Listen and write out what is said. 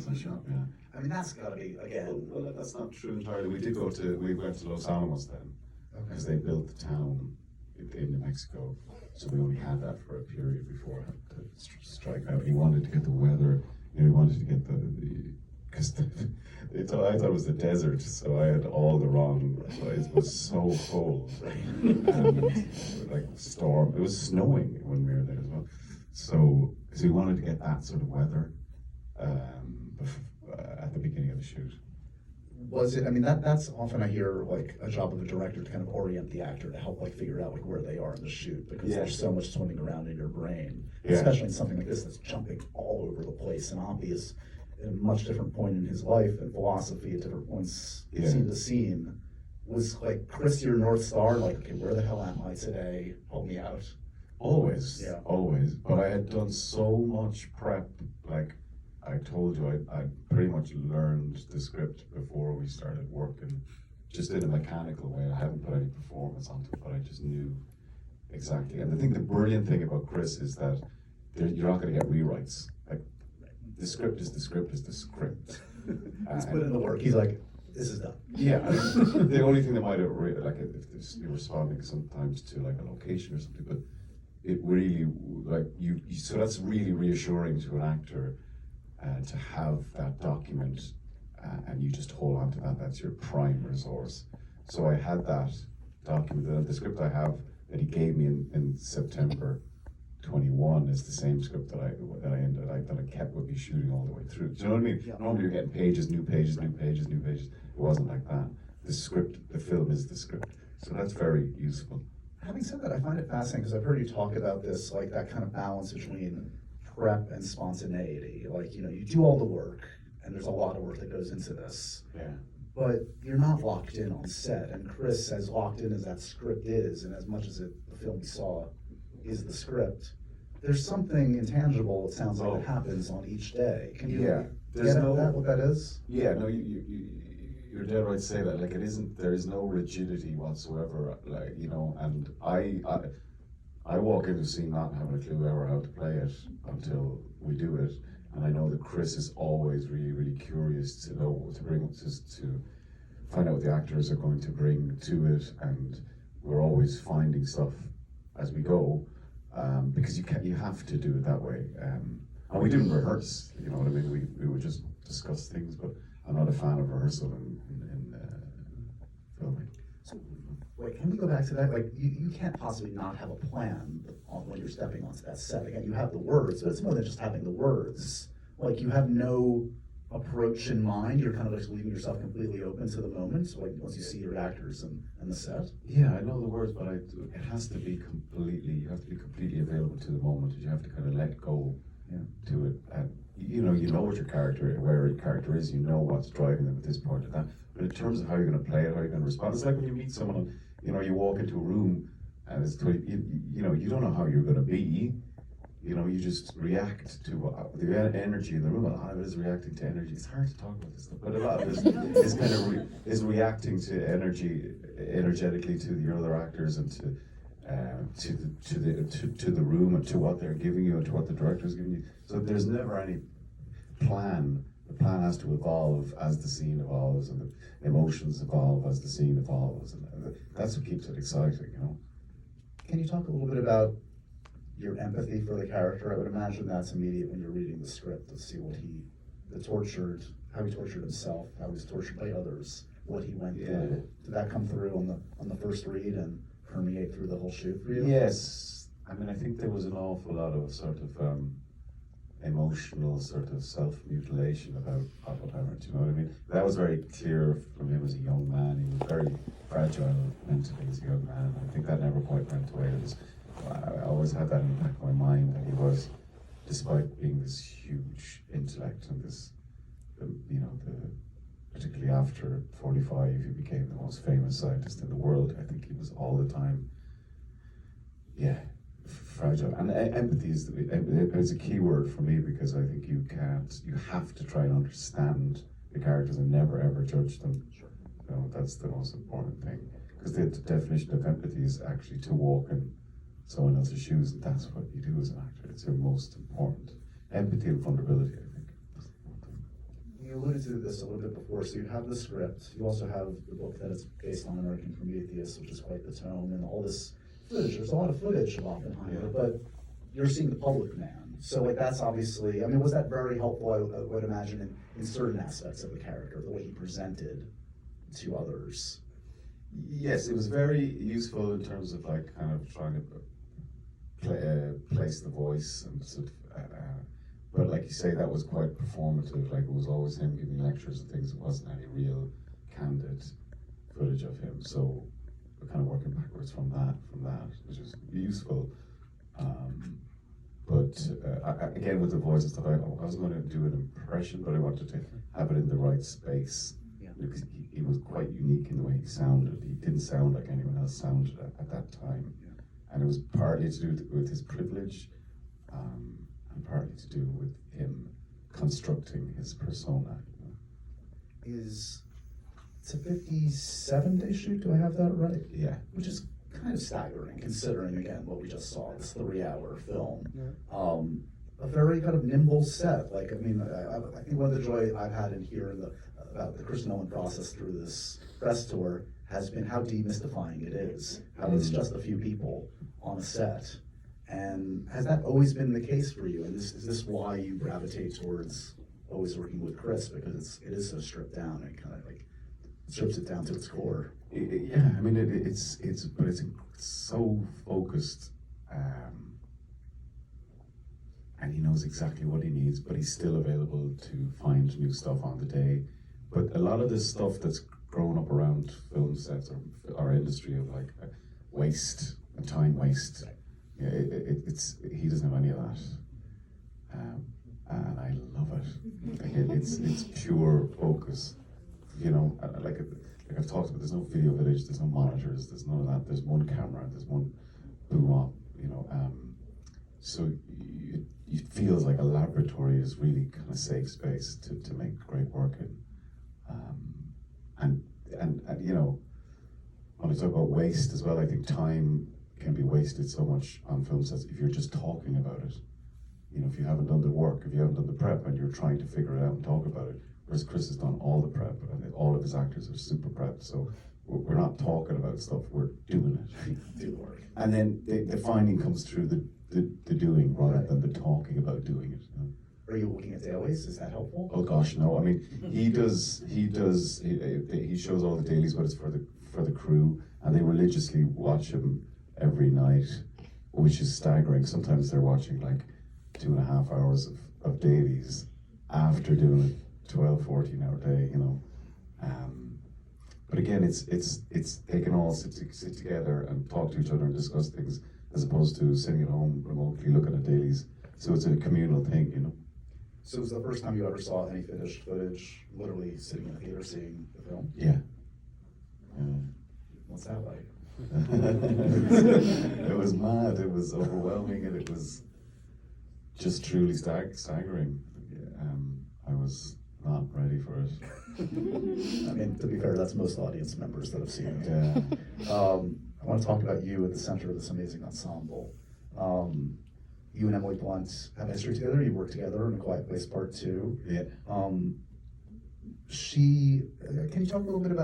wasn't shot. Yeah. I mean, that's got to be, again... Well, that's not true entirely. We went to Los Alamos then, because they built the town in New Mexico, so we only had that for a period before it had to strike out. He wanted to get the weather, he wanted to get because I thought it was the desert, so I had all the wrong, it was so cold, and like storm, it was snowing when we were there as well. So he wanted to get that sort of weather at the beginning of the shoot. Was it, I mean, that's often I hear like a job of a director to kind of orient the actor to help like figure out like where they are in the shoot, because there's so much swimming around in your brain, especially in something like this that's jumping all over the place, and obvious at a much different point in his life and philosophy at different points scene to scene. Was like Chris your North Star, like, okay, where the hell am I today? Help me out. Always. But I had done so much prep, like I told you, I pretty much learned the script before we started working, just in a mechanical way. I haven't put any performance onto it, but I just knew exactly. And I think the brilliant thing about Chris is that you're not going to get rewrites. Like, the script is the script is the script. He's put in the work. He's like, this is done. Yeah. The only thing that might have, like, if you're responding sometimes to like a location or something, but it really, like, so that's really reassuring to an actor. To have that document and you just hold on to that, that's your prime resource. So I had that document, the script I have that he gave me in September 21 is the same script that I kept with me shooting all the way through. Do you know what I mean? Yeah. Normally you're getting pages, new pages, new pages, new pages. It wasn't like that. The script, the film is the script. So that's very useful. Having said that, I find it fascinating because I've heard you talk about this, like that kind of balance between prep and spontaneity. Like, you know, you do all the work, and there's a lot of work that goes into this. Yeah. But you're not locked in on set, and Chris, as locked in as that script is, and as much as the film we saw is the script, there's something intangible, it sounds like, that happens on each day. Can you get at that, what that is? Yeah, no, you're dead right to say that. Like, there is no rigidity whatsoever, like, you know, and I walk into a scene not having a clue ever how to play it until we do it, and I know that Chris is always really, really curious to know, to find out what the actors are going to bring to it, and we're always finding stuff as we go, because you have to do it that way, and we didn't rehearse, you know what I mean, we would just discuss things, but I'm not a fan of rehearsal in filming. So, wait, can we go back to that? Like, you can't possibly not have a plan when you're stepping onto that set. Again, you have the words, but it's more than just having the words. Like, you have no approach in mind. You're kind of like leaving yourself completely open to the moment, like once you see your actors and the set. Yeah, I know the words, but it has to be completely, you have to be completely available to the moment. You have to kind of let go to it. And you know what your character, where your character is, you know what's driving them at this point or that. But in terms of how you're going to play it, how you're going to respond, it's like when you meet someone, you know, you walk into a room and it's, you know, you don't know how you're going to be. You know, you just react to the energy in the room. A lot of it is reacting to energy. It's hard to talk about this stuff, but a lot of it is kind of is reacting to energy, energetically to the other actors and to the room and to what they're giving you and to what the director's giving you. So there's never any plan. The plan has to evolve as the scene evolves, and the emotions evolve as the scene evolves, and that's what keeps it exciting, you know. Can you talk a little bit about your empathy for the character? I would imagine that's immediate when you're reading the script to see how he tortured himself, how he was tortured by others, what he went through. Did that come through on the first read and permeate through the whole shoot for you? Yes. I mean, I think there was an awful lot of sort of emotional sort of self-mutilation about Oppenheimer, do you know what I mean? That was very clear from him as a young man. He was very fragile mentally as a young man. I think that never quite went away. I always had that in the back of my mind that he was, despite being this huge intellect and this, particularly after 45, he became the most famous scientist in the world. I think he was all the time, fragile. And empathy is a key word for me, because I think you have to try and understand the characters and never ever judge them. Sure. You know, that's the most important thing. Because the definition of empathy is actually to walk in someone else's shoes, and that's what you do as an actor. It's your most important. Empathy and vulnerability, I think. you alluded to this a little bit before, so you have the script, you also have the book that is based on American Prometheus, which is quite the tome, and all this footage. There's a lot of footage of Oppenheimer, but you're seeing the public man. So like that's obviously, I mean, was that very helpful, I would imagine, in certain aspects of the character, the way he presented to others? Yes, it was very useful in terms of like kind of trying to place the voice and sort of, but like you say, that was quite performative. Like it was always him giving lectures and things. It wasn't any real candid footage of him. So we're kind of working backwards from that, which is useful. Again, with the voice and stuff, I was going to do an impression, but I wanted to have it in the right space. Yeah. Because he was quite unique in the way he sounded. He didn't sound like anyone else sounded at that time. Yeah. And And it was partly to do with his privilege, and partly to do with him constructing his persona. it's a 57-day shoot, do I have that right? Yeah. Which is kind of staggering, considering, again, what we just saw, this 3-hour film. Yeah. A very kind of nimble set. Like, I mean, I think one of the joy I've had in here about the Chris Nolan process through this press tour has been how demystifying it is. How it's just a few people on a set. And has that always been the case for you? And is this why you gravitate towards always working with Chris? Because it is so stripped down and kind of like strips it down to its core. Yeah, I mean, it's so focused, and he knows exactly what he needs, but he's still available to find new stuff on the day. But a lot of this stuff that's grown up around film sets or our industry of like waste and time waste, yeah, he doesn't have any of that, and I love it. Like it's pure focus, you know. Like I've talked about, there's no video village, there's no monitors, there's none of that. There's one camera, there's one boom op, you know. So it feels like a laboratory is really kind of safe space to make great work in. And you know, when I talk about waste as well, I think time can be wasted so much on film sets if you're just talking about it. You know, if you haven't done the work, if you haven't done the prep, and you're trying to figure it out and talk about it. Whereas Chris has done all the prep, and all of his actors are super prepped. So we're not talking about stuff; we're doing it. Do the work. And then the finding comes through the doing rather than the talking about doing it. You know? Are you looking at dailies? Is that helpful? Oh gosh, no. I mean, he shows all the dailies, but it's for the crew, and they religiously watch him every night, which is staggering. Sometimes they're watching like 2.5 hours of dailies after doing a 12, 14-hour day, you know. But again, it's they can all sit together and talk to each other and discuss things, as opposed to sitting at home remotely looking at dailies. So it's a communal thing, you know. So it was the first time you ever saw any finished footage, literally sitting in a theater seeing the film? Yeah. What's that like? It was mad, it was overwhelming, and it was just truly staggering. I was not ready for it. I mean, to be fair, that's most audience members that have seen it. Yeah. I want to talk about you at the center of this amazing ensemble. You and Emily Blunt have a history together. You work together in A Quiet Place Part 2. Yeah. Can you talk a little bit about